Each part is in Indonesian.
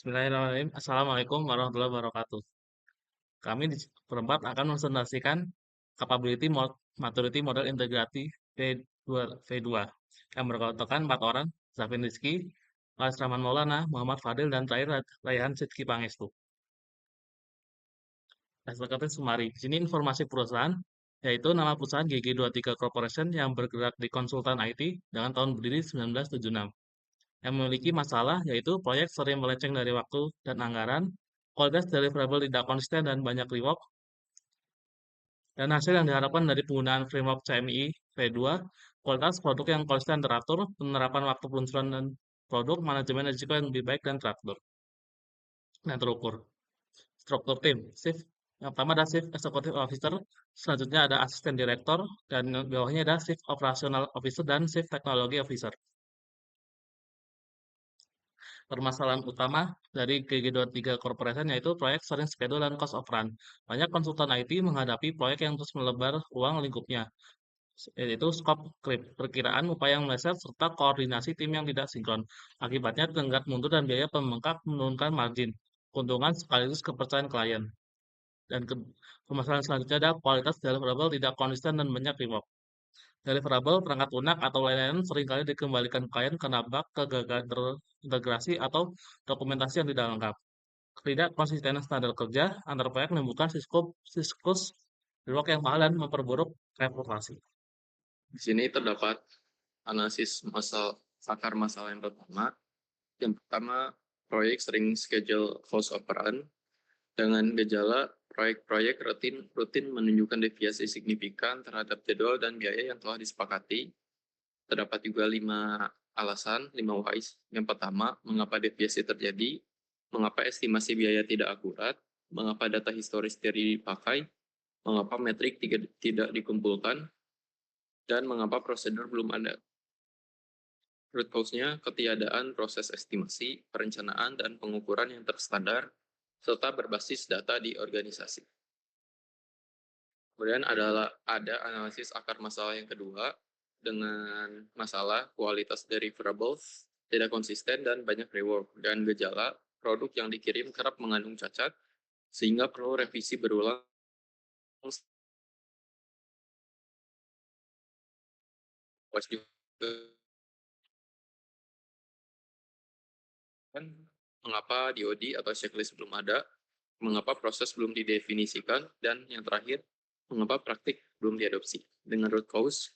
Bismillahirrahmanirrahim. Assalamualaikum warahmatullahi wabarakatuh. Kami di berempat akan presentasikan Capability Maturity Model Integrasi V2 yang berkelompokkan 4 orang, Zafin Rizky, Mas Rahman Maulana, Muhammad Fadil, dan terakhir Raihan Sidki Pangestu. Seperti Sumari. Di sini informasi perusahaan, yaitu nama perusahaan GG23 Corporation yang bergerak di konsultan IT dengan tahun berdiri 1976. Yang memiliki masalah yaitu proyek sering melenceng dari waktu dan anggaran, kualitas deliverable tidak konsisten dan banyak rework, dan hasil yang diharapkan dari penggunaan framework CMI V2, kualitas produk yang konsisten teratur, penerapan waktu peluncuran dan produk, manajemen risiko yang lebih baik dan teratur dan terukur. Struktur tim, Chief yang pertama ada Chief Executive Officer, selanjutnya ada Asisten Direktur, dan di bawahnya ada Chief Operational Officer dan Chief Technology Officer. Permasalahan utama dari GG23 Corporation yaitu proyek sering schedule dan cost of run. Banyak konsultan IT menghadapi proyek yang terus melebar ruang lingkupnya, yaitu scope creep, perkiraan upaya yang meleset, serta koordinasi tim yang tidak sinkron. Akibatnya tenggat mundur dan biaya pembengkak menurunkan margin, keuntungan sekaligus kepercayaan klien. Dan permasalahan selanjutnya ada kualitas deliverable tidak konsisten dan banyak rework. Deliverable, perangkat lunak, atau lain-lain seringkali dikembalikan klien karena bug, kegagalan terintegrasi, atau dokumentasi yang tidak lengkap. Tidak konsistenan standar kerja antar proyek menimbulkan siklus rework yang mahal dan memperburuk reputasi. Di sini terdapat analisis akar masalah yang pertama. Yang pertama, proyek sering schedule close operan dengan gejala proyek-proyek rutin menunjukkan deviasi signifikan terhadap jadwal dan biaya yang telah disepakati. Terdapat juga 5 alasan, 5 whys. Yang pertama, mengapa deviasi terjadi, mengapa estimasi biaya tidak akurat, mengapa data historis tidak dipakai, mengapa metrik tidak dikumpulkan, dan mengapa prosedur belum ada. Root cause-nya ketiadaan proses estimasi, perencanaan, dan pengukuran yang terstandar, serta berbasis data di organisasi. Kemudian ada analisis akar masalah yang kedua, dengan masalah kualitas deliverables tidak konsisten dan banyak rework, dan gejala produk yang dikirim kerap mengandung cacat, sehingga perlu revisi berulang. Mengapa DoD atau checklist belum ada, mengapa proses belum didefinisikan, dan yang terakhir, mengapa praktik belum diadopsi. Dengan root cause,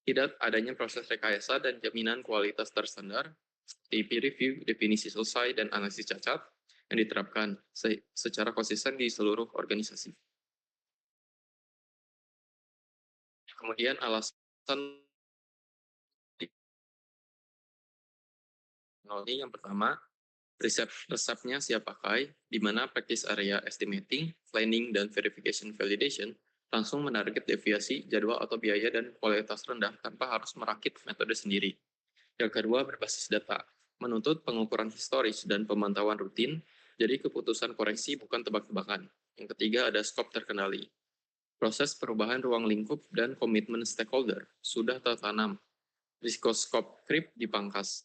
tidak adanya proses rekayasa dan jaminan kualitas terstandar, seperti peer review, definisi selesai, dan analisis cacat yang diterapkan secara konsisten di seluruh organisasi. Kemudian alasan ini yang pertama, resepnya siap pakai, di mana practice area estimating, planning, dan verification validation langsung menarget deviasi, jadwal atau biaya dan kualitas rendah tanpa harus merakit metode sendiri. Yang kedua, berbasis data, menuntut pengukuran historis dan pemantauan rutin, jadi keputusan koreksi bukan tebak-tebakan. Yang ketiga, ada skop terkendali. Proses perubahan ruang lingkup dan komitmen stakeholder sudah tertanam. Risiko skop creep dipangkas.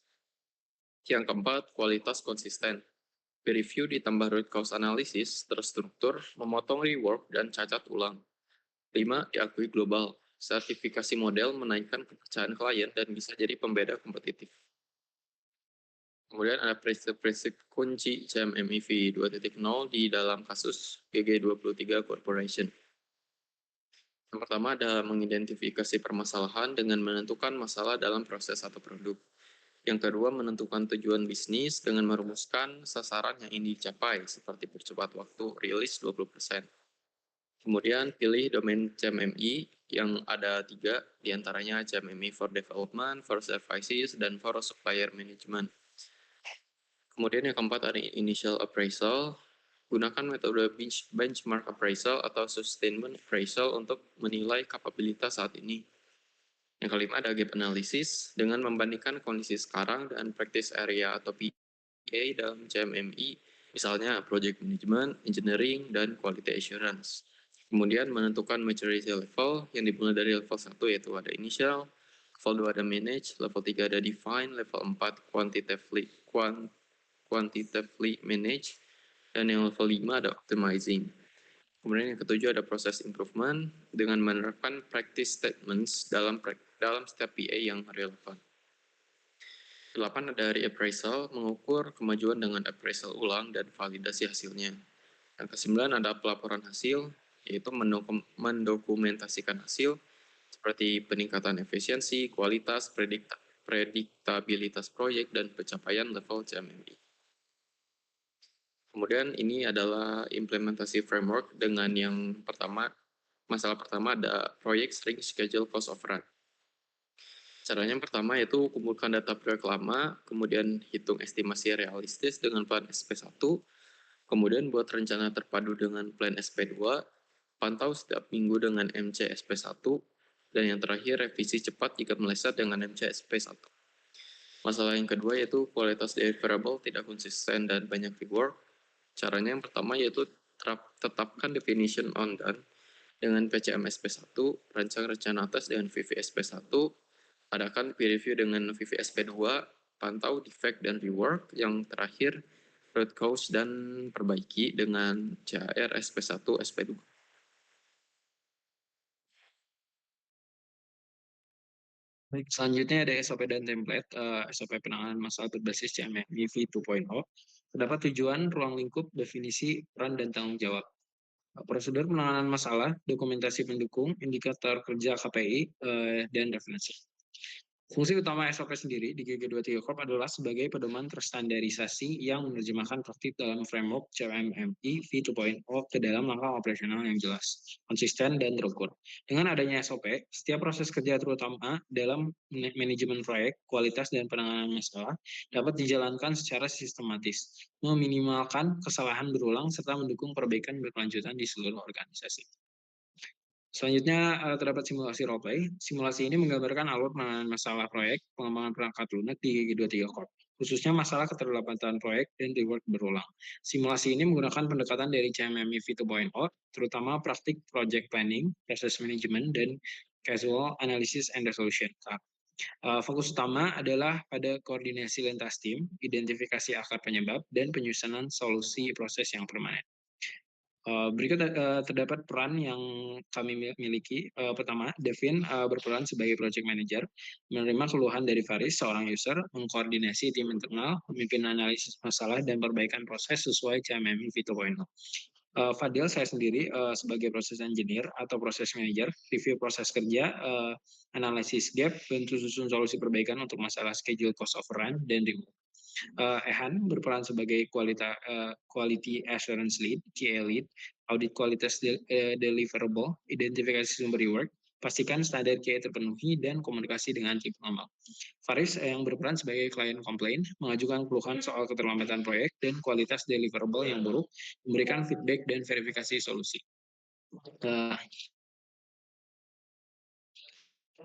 Yang keempat, kualitas konsisten. Peer review ditambah root cause analysis terstruktur, memotong rework dan cacat ulang. 5. Diakui global. Sertifikasi model menaikkan kepercayaan klien dan bisa jadi pembeda kompetitif. Kemudian ada prinsip-prinsip kunci CMMI V2.0 di dalam kasus GG23 Corporation. Yang pertama adalah mengidentifikasi permasalahan dengan menentukan masalah dalam proses atau produk. Yang kedua, menentukan tujuan bisnis dengan merumuskan sasaran yang ingin dicapai, seperti percepat waktu rilis 20%. Kemudian, pilih domain CMMI yang ada 3, diantaranya CMMI for Development, for Services, dan for Supplier Management. Kemudian yang keempat ada Initial Appraisal. Gunakan metode benchmark appraisal atau sustainment appraisal untuk menilai kapabilitas saat ini. Yang kelima ada gap analysis dengan membandingkan kondisi sekarang dan practice area atau PA dalam CMMI, misalnya project management, engineering, dan quality assurance. Kemudian menentukan maturity level yang dimulai dari level 1 yaitu ada initial, level 2 ada manage, level 3 ada define, level 4 quantitatively quantitatively manage, dan yang level 5 ada optimizing. Kemudian yang ketujuh ada proses improvement dengan menerapkan practice statements dalam setiap PA yang relevan. 8 ada reappraisal, mengukur kemajuan dengan appraisal ulang dan validasi hasilnya. Yang ke-9 ada pelaporan hasil, yaitu mendokumentasikan hasil seperti peningkatan efisiensi, kualitas, prediktabilitas proyek, dan pencapaian level CMMI. Kemudian ini adalah implementasi framework dengan yang pertama, masalah pertama ada proyek sering schedule cost of run. Caranya yang pertama yaitu kumpulkan data proyek lama, kemudian hitung estimasi realistis dengan plan SP1, kemudian buat rencana terpadu dengan plan SP2, pantau setiap minggu dengan MC SP1, dan yang terakhir revisi cepat jika meleset dengan MC SP1. Masalah yang kedua yaitu kualitas deliverable tidak konsisten dan banyak rework. Caranya yang pertama yaitu tetapkan definition on done dengan PCM SP1, rancang rencana atas dengan VV SP1, adakan peer review dengan VV SP2, pantau defect dan rework, yang terakhir root cause dan perbaiki dengan CHR SP1, SP2. Baik, selanjutnya ada SOP dan template. SOP penanganan masalah berbasis CMMI V2.0. Terdapat tujuan, ruang lingkup, definisi, peran, dan tanggung jawab. Prosedur penanganan masalah, dokumentasi pendukung, indikator kerja KPI, dan referensi. Fungsi utama SOP sendiri di GG23 Corp adalah sebagai pedoman terstandarisasi yang menerjemahkan praktik dalam framework CMMI V2.0 ke dalam langkah operasional yang jelas, konsisten, dan terukur. Dengan adanya SOP, setiap proses kerja terutama dalam manajemen proyek, kualitas, dan penanganan masalah dapat dijalankan secara sistematis, meminimalkan kesalahan berulang, serta mendukung perbaikan berkelanjutan di seluruh organisasi. Selanjutnya terdapat simulasi roleplay. Simulasi ini menggambarkan alur penanganan masalah proyek pengembangan perangkat lunak di GG23 Corp, khususnya masalah keterlambatan proyek dan rework berulang. Simulasi ini menggunakan pendekatan dari CMMI V2.0, terutama praktik project planning, process management, dan casual analysis and resolution. Fokus utama adalah pada koordinasi lintas tim, identifikasi akar penyebab, dan penyusunan solusi proses yang permanen. Berikut terdapat peran yang kami miliki. Pertama, Devin berperan sebagai project manager, menerima keluhan dari Faris, seorang user, mengkoordinasi tim internal, memimpin analisis masalah, dan perbaikan proses sesuai CMMI V2.0. Fadil, saya sendiri sebagai proses engineer atau proses manager, review proses kerja, analisis gap, bantu susun solusi perbaikan untuk masalah schedule cost overrun, dan rework. Ehan berperan sebagai Quality Assurance Lead, QA Lead, audit kualitas deliverable, identifikasi sumber rework, pastikan standar QA terpenuhi, dan komunikasi dengan tim pengembang. Faris yang berperan sebagai client complaint, mengajukan keluhan soal keterlambatan proyek dan kualitas deliverable yang buruk, memberikan feedback dan verifikasi solusi.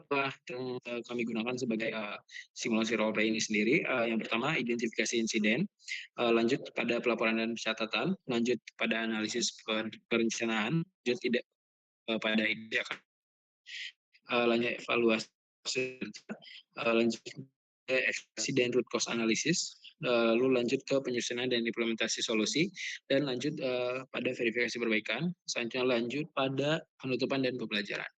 Yang kami gunakan sebagai simulasi role play ini sendiri, yang pertama identifikasi insiden, lanjut pada pelaporan dan pencatatan, lanjut pada analisis perencanaan, lanjut tidak pada ide akan lanjut evaluasi, lanjut evaluasi dan root cause analysis, lalu lanjut ke penyusunan dan implementasi solusi, dan lanjut pada verifikasi perbaikan, selanjutnya lanjut pada penutupan dan pembelajaran.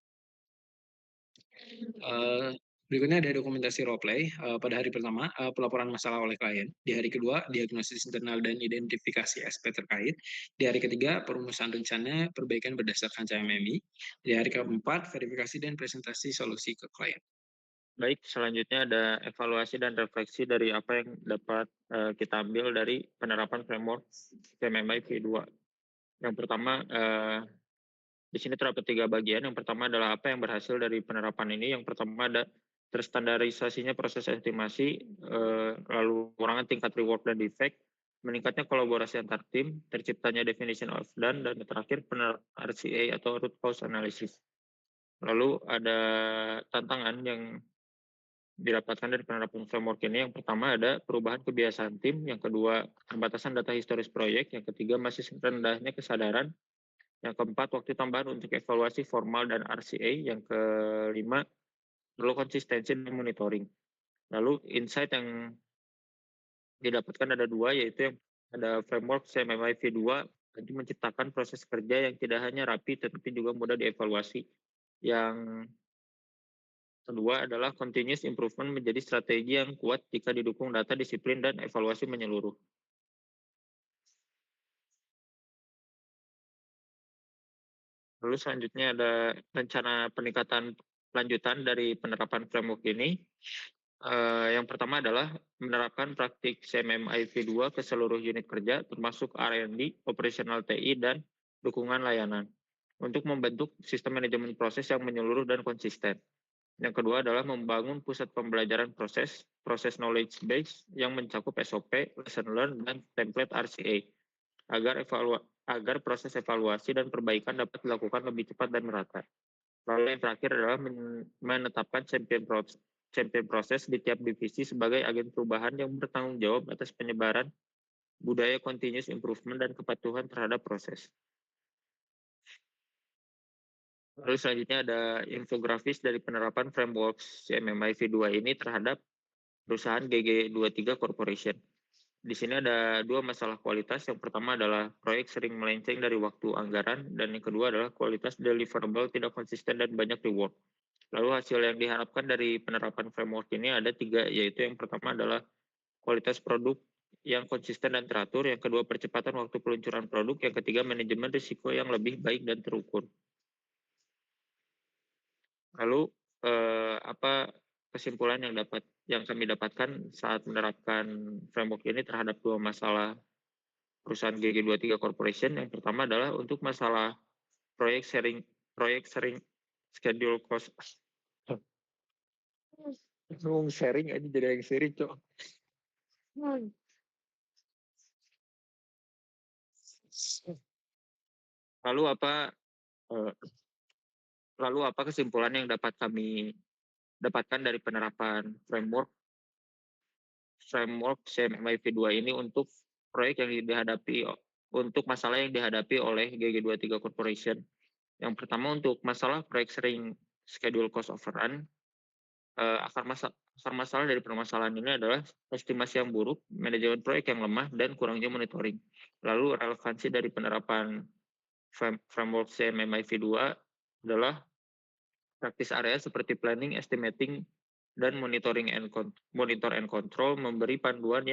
Berikutnya ada dokumentasi roleplay. Pada hari pertama, pelaporan masalah oleh klien. Di hari kedua, diagnosis internal dan identifikasi SP terkait. Di hari ketiga, perumusan rencana perbaikan berdasarkan CMMI. Di hari keempat, verifikasi dan presentasi solusi ke klien. Baik, selanjutnya ada evaluasi dan refleksi dari apa yang dapat kita ambil dari penerapan framework CMMI V2. Yang pertama, di sini terdapat 3 bagian. Yang pertama adalah apa yang berhasil dari penerapan ini. Yang pertama ada terstandarisasinya proses estimasi, lalu kurangan tingkat reward dan defect, meningkatnya kolaborasi antar tim, terciptanya definition of done, dan terakhir RCA atau root cause analysis. Lalu ada tantangan yang didapatkan dari penerapan framework ini. Yang pertama ada perubahan kebiasaan tim, yang kedua keterbatasan data historis proyek, yang ketiga masih rendahnya kesadaran, yang keempat waktu tambahan untuk evaluasi formal dan RCA, yang kelima perlu konsistensi dan monitoring. Lalu insight yang didapatkan ada dua, yaitu yang ada framework CMMI V2 nanti menciptakan proses kerja yang tidak hanya rapi tetapi juga mudah dievaluasi. Yang kedua adalah continuous improvement menjadi strategi yang kuat jika didukung data, disiplin, dan evaluasi menyeluruh. Lalu selanjutnya ada rencana peningkatan lanjutan dari penerapan framework ini. Yang pertama adalah menerapkan praktik CMMI V2 ke seluruh unit kerja, termasuk R&D, operational TI, dan dukungan layanan, untuk membentuk sistem manajemen proses yang menyeluruh dan konsisten. Yang kedua adalah membangun pusat pembelajaran proses knowledge base yang mencakup SOP, lesson learned, dan template RCA, agar proses evaluasi dan perbaikan dapat dilakukan lebih cepat dan merata. Lalu yang terakhir adalah menetapkan champion proses di tiap divisi sebagai agen perubahan yang bertanggung jawab atas penyebaran budaya continuous improvement dan kepatuhan terhadap proses. Lalu selanjutnya ada infografis dari penerapan framework CMMI V2 ini terhadap perusahaan GG23 Corporation. Di sini ada dua masalah kualitas. Yang pertama adalah proyek sering melenceng dari waktu anggaran, dan yang kedua adalah kualitas deliverable tidak konsisten dan banyak reward. Lalu hasil yang diharapkan dari penerapan framework ini ada tiga, yaitu yang pertama adalah kualitas produk yang konsisten dan teratur, yang kedua percepatan waktu peluncuran produk, yang ketiga manajemen risiko yang lebih baik dan terukur. Lalu apa kesimpulan yang kami dapatkan saat menerapkan framework ini terhadap dua masalah perusahaan GG23 Corporation? Yang pertama adalah untuk masalah proyek sering schedule cost. Ngomong sharing aja jadi yang sharing, Cok. Lalu apa kesimpulan yang dapat kami dapatkan dari penerapan framework CMMI V2 ini untuk proyek untuk masalah yang dihadapi oleh GG23 Corporation? Yang pertama, untuk masalah proyek sering schedule cost overrun, akar masalah dari permasalahan ini adalah estimasi yang buruk, manajemen proyek yang lemah, dan kurangnya monitoring. Lalu relevansi dari penerapan framework CMMI V2 adalah praktis area seperti planning, estimating, dan monitor and control memberi panduan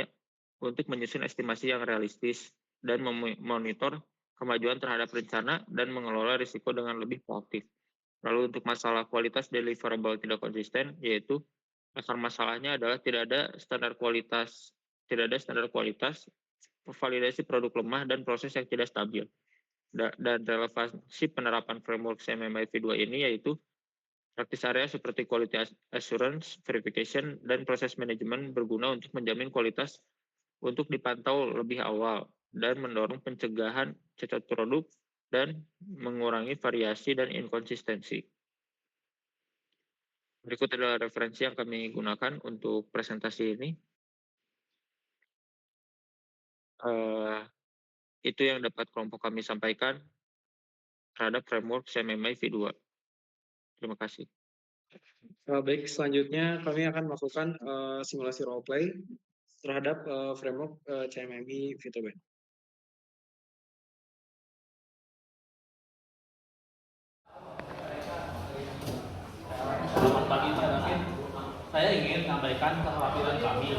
untuk menyusun estimasi yang realistis dan memonitor kemajuan terhadap rencana dan mengelola risiko dengan lebih proaktif. Lalu untuk masalah kualitas deliverable tidak konsisten, yaitu akar masalahnya adalah tidak ada standar kualitas, validasi produk lemah, dan proses yang tidak stabil. Dan relevansi penerapan framework CMMI V2 ini yaitu praktis area seperti quality assurance, verification, dan proses manajemen berguna untuk menjamin kualitas untuk dipantau lebih awal dan mendorong pencegahan cacat produk dan mengurangi variasi dan inkonsistensi. Berikut adalah referensi yang kami gunakan untuk presentasi ini. Itu yang dapat kelompok kami sampaikan terhadap framework CMMI V2. Terima kasih. Baik, selanjutnya kami akan melakukan simulasi role play terhadap framework CMMI V2. Selamat pagi Pak David. Saya ingin menyampaikan kekhawatiran kami.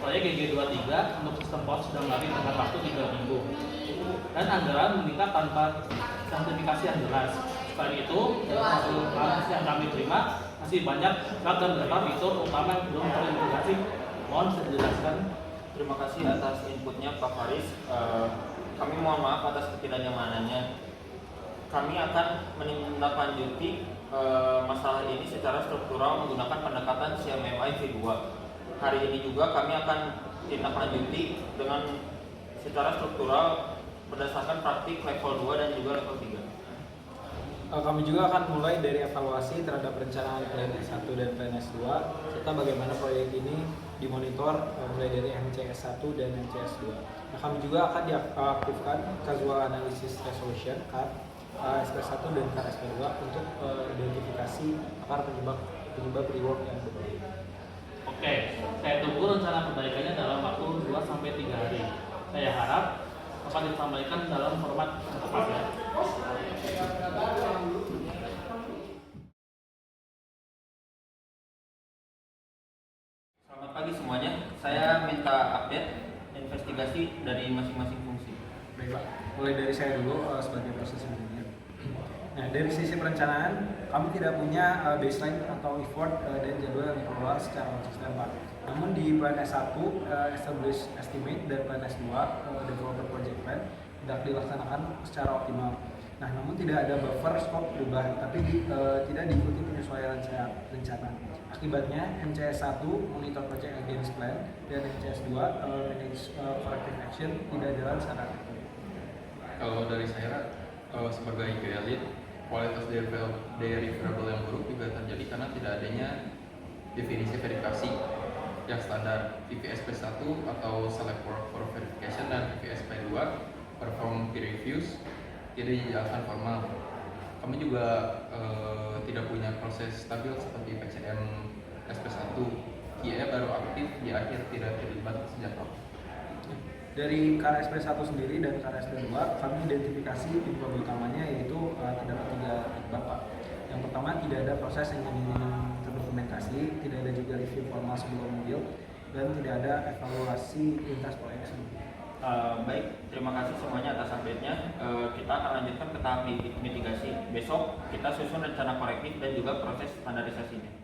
Proyek GG23 untuk sistem POS sedang lari dengan waktu 3 minggu. Dan anggaran meningkat tanpa sertifikasi yang jelas. Selain itu, yang kami terima masih banyak bug dan beberapa fitur utama yang belum terintegrasi. Mohon bisa dijelaskan. Terima kasih atas inputnya Pak Faris. Kami mohon maaf atas ketidaknyamanannya. Kami akan menindaklanjuti masalah ini secara struktural menggunakan pendekatan CMMI V2. Hari ini juga kami akan tindaklanjuti dengan secara struktural berdasarkan praktik level 2 dan juga level 3. Kami juga akan mulai dari evaluasi terhadap perencanaan Plan S1 dan Plan S2 serta bagaimana proyek ini dimonitor mulai dari NCS1 dan NCS2. Nah, kami juga akan diaktifkan Casual Analysis Resolution CAR SP1 dan CAR SP2 untuk identifikasi akar penyebab reward yang berbeda. Oke, saya tunggu rencana perbaikannya dalam waktu 2-3 hari. Saya harap akan disampaikan dalam format yang tepat ya. Selamat pagi semuanya. Saya minta update investigasi dari masing-masing fungsi. Baik Pak, mulai dari saya dulu sebagai proses engineer. Nah, dari sisi perencanaan, kami tidak punya baseline atau effort dan jadwal yang dikelola secara konsisten Pak. Namun di plan S1, establish estimate, dan plan S2, developer project plan, tidak dilaksanakan secara optimal. Nah, namun tidak ada buffer scope berubah, tapi tidak diikuti penyesuaian rencana. Akibatnya, MCS1 monitor project against plan, dan MCS2 manage corrective action tidak jalan secara efektif. Kalau dari saya sebagai QA lead, kualitas deliverable yang buruk juga terjadi karena tidak adanya definisi verifikasi yang standar. VVSP1 atau Select for Verification dan VVSP2 Perform Peer Reviews tidak dijalankan formal. Kami juga tidak punya proses stabil seperti PCM SP1. QA baru aktif di akhir, tidak terlibat sejak awal. Dari KRSP1 sendiri dan KRSP2, kami identifikasi penyebab utamanya yaitu terdapat 3 penyebab Pak. Yang pertama, tidak ada proses engineering terdokumentasi, tidak ada juga review formal sebelum build, dan tidak ada evaluasi lintas proyek sebelumnya. Baik, terima kasih semuanya atas update-nya. Kita akan lanjutkan ke tahap mitigasi. Besok kita susun rencana korektif dan juga proses standarisasinya.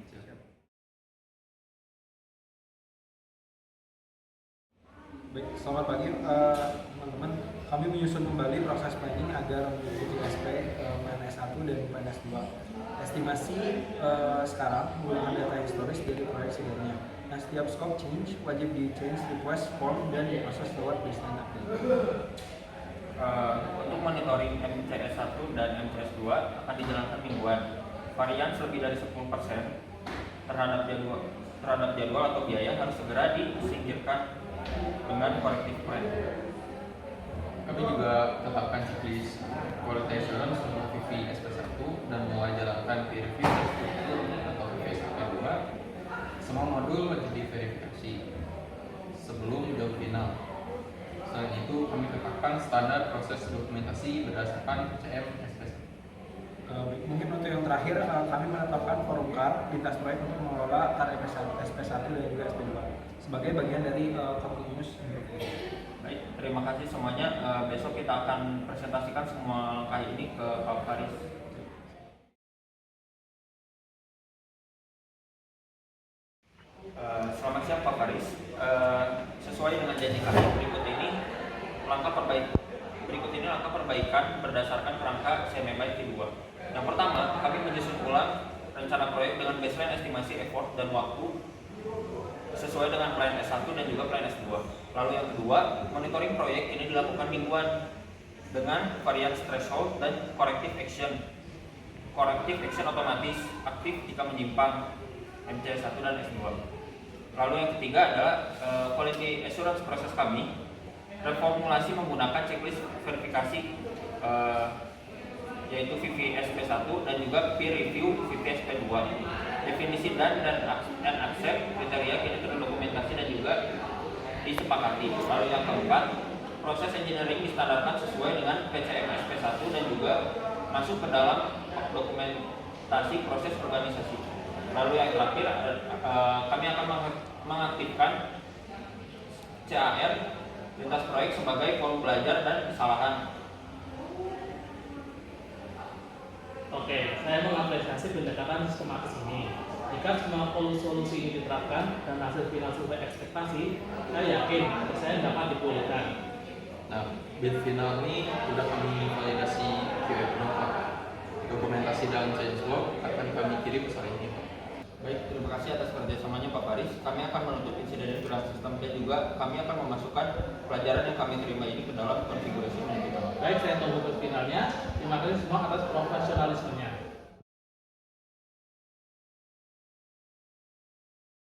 Baik, selamat pagi teman-teman. Kami menyusun kembali proses planning agar mengikuti SP plan S1 dan plan S2. Estimasi sekarang menggunakan data historis dari proyek sebelumnya. Nah, setiap scope change wajib di change request form dan diproses lewat baseline update. Untuk monitoring MCS1 dan MCS2 akan dijalankan mingguan. Varians lebih dari 10% terhadap jadwal atau biaya harus segera disingkirkan dengan corrective plan. Kami juga tetapkan checklist quality assurance untuk VVSP1 dan mulai jalankan peer review atau VVSP2. Semua modul wajib diverifikasi sebelum build final. Selain itu, kami tetapkan standar proses dokumentasi berdasarkan PCM SP1. Mungkin untuk yang terakhir, kami menetapkan forum CAR di task proyek untuk mengelola CAR SP1 dan juga SP2 sebagai bagian dari continuous improvement. Baik, terima kasih semuanya. Besok kita akan presentasikan semua langkah ini ke Pak Faris. Selamat siang Pak Faris. Sesuai dengan janji kami berikut ini langkah perbaikan berdasarkan kerangka CMMI 2. Yang pertama, kami menyusun ulang rencana proyek dengan baseline estimasi effort dan waktu sesuai dengan plan S1 dan juga plan S2. Lalu yang kedua, monitoring proyek ini dilakukan mingguan dengan variance threshold dan corrective action. Corrective action otomatis aktif jika menyimpang MCS1 dan S2. Lalu yang ketiga adalah quality assurance proses kami, reformulasi menggunakan checklist verifikasi yaitu VVSP1 dan juga peer review VVSP2. Definisi dan accept kriteria kini terdokumentasi dan juga disepakati. Lalu yang keempat, proses engineering distandarkan sesuai dengan PCM SP1 dan juga masuk ke dalam dokumentasi proses organisasi. Lalu yang terakhir, kami akan mengaktifkan CAR lintas proyek sebagai forum belajar dan kesalahan. Oke, saya mengapresiasi pendekatan sistematis ini. Jika semua solusi ini diterapkan dan hasil final sesuai ekspektasi, saya yakin saya dapat dipulihkan. Nah, build final ini sudah kami validasi QA penuh Pak. Dokumentasi dan change log akan kami kirim sore ini Pak. Baik, terima kasih atas kerjasamanya Pak Faris. Kami akan menutup insiden dalam sistem dan juga kami akan memasukkan pelajaran yang kami terima ini ke dalam konfigurasi manajemen. Baik, saya tunggu ke finalnya. Terima kasih semua atas profesionalismenya.